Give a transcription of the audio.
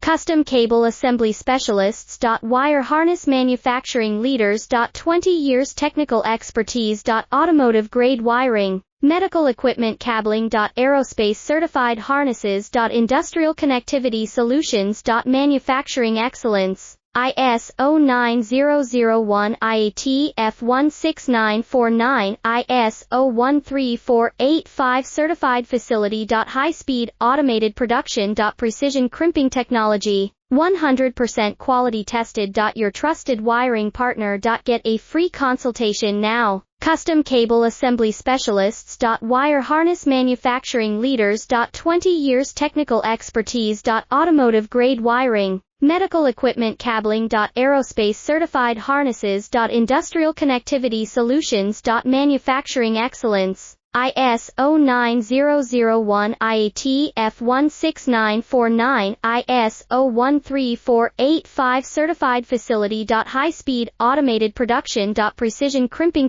Custom Cable Assembly Specialists. Wire Harness Manufacturing Leaders. 20 years technical expertise. Automotive grade wiring, medical equipment cabling. Aerospace certified harnesses. Industrial connectivity solutions. Manufacturing excellence. ISO 9001 IATF16949, ISO 13485 certified facility. High-speed, automated production. Precision crimping technology, 100% quality tested. Your trusted wiring partner. Get a free consultation now. Custom Cable Assembly Specialists. Wire Harness Manufacturing Leaders. 20 years technical expertise. Automotive grade wiring, medical equipment cabling. Aerospace certified harnesses. Industrial connectivity solutions. Manufacturing excellence. ISO 9001 IATF16949, ISO 13485 certified facility. High-speed, automated production. Precision crimping